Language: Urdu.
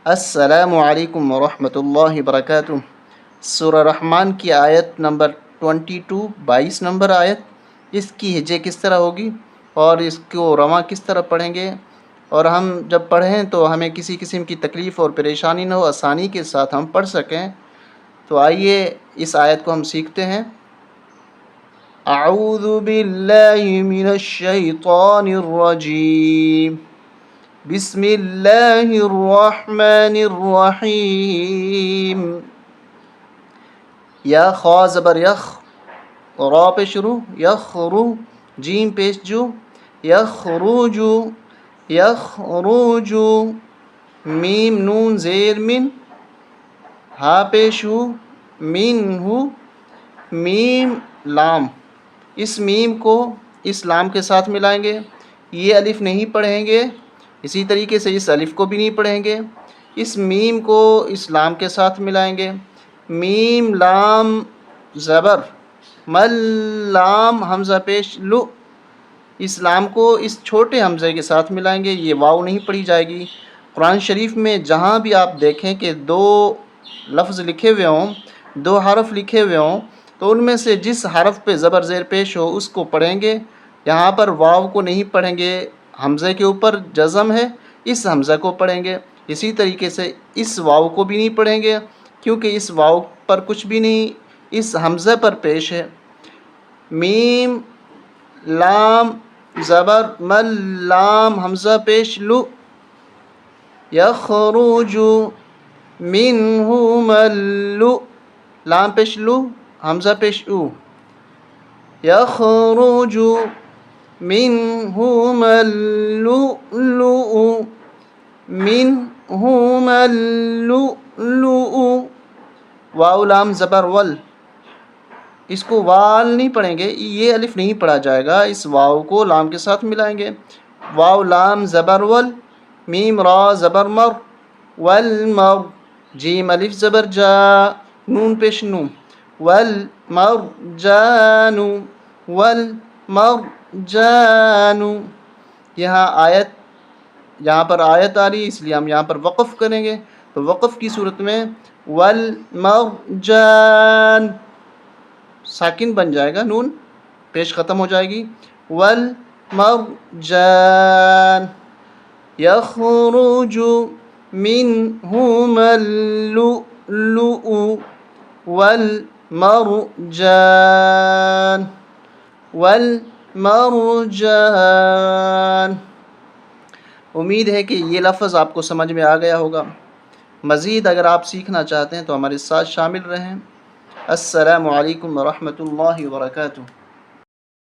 السلام علیکم ورحمۃ اللہ وبرکاتہ۔ سورہ رحمان کی آیت نمبر 22 نمبر آیت، اس کی ہجے کس طرح ہوگی اور اس کو رواں کس طرح پڑھیں گے، اور ہم جب پڑھیں تو ہمیں کسی قسم کی تکلیف اور پریشانی نہ ہو، آسانی کے ساتھ ہم پڑھ سکیں۔ تو آئیے اس آیت کو ہم سیکھتے ہیں۔ اعوذ باللہ من الشیطان الرجیم، بسم اللہ الرحمن الرحیم۔ یا خا زبر یخ، را پہ شروع، یخرو، جیم پیش جو، یخرجو، یخرجو، میم نون زیر من، ہا پیش ہو، من ہو، میم لام، اس میم کو اس لام کے ساتھ ملائیں گے، یہ الف نہیں پڑھیں گے، اسی طریقے سے اس الف کو بھی نہیں پڑھیں گے، اس میم کو اس لام کے ساتھ ملائیں گے، میم لام زبر، مل لام حمزہ پیش لو، اس لام کو اس چھوٹے حمزے کے ساتھ ملائیں گے، یہ واو نہیں پڑھی جائے گی۔ قرآن شریف میں جہاں بھی آپ دیکھیں کہ دو لفظ لکھے ہوئے ہوں، دو حرف لکھے ہوئے ہوں، تو ان میں سے جس حرف پہ زبر زیر پیش ہو اس کو پڑھیں گے، یہاں پر واو کو نہیں پڑھیں گے، حمزے کے اوپر جزم ہے، اس حمزہ کو پڑھیں گے۔ اسی طریقے سے اس واو کو بھی نہیں پڑھیں گے کیونکہ اس واو پر کچھ بھی نہیں، اس حمزہ پر پیش ہے۔ میم لام زبر مل لام حمزہ پیش لو، یخرج منہ ملو، لام پیش لو حمزہ پیش او، یخرج منہ اللؤلؤ، منہ اللؤلؤ، واو لام زبر ول، اس کو وال نہیں پڑھیں گے، یہ الف نہیں پڑھا جائے گا، اس واو کو لام کے ساتھ ملائیں گے، واو لام زبر ول، میم را زبر مر، والمر، جیم الف زبر جا، نون پیش نو، والمرجان، والمرجان۔ یہاں پر آیت آ رہی ہے، اس لیے ہم یہاں پر وقف کریں گے، تو وقف کی صورت میں والمرجان ساکن بن جائے گا، نون پیش ختم ہو جائے گی، والمرجان، یخرج منہما اللؤلؤ والمرجان، والمرجان۔ امید ہے کہ یہ لفظ آپ کو سمجھ میں آ گیا ہوگا۔ مزید اگر آپ سیکھنا چاہتے ہیں تو ہمارے ساتھ شامل رہیں۔ السلام علیکم ورحمۃ اللہ وبرکاتہ۔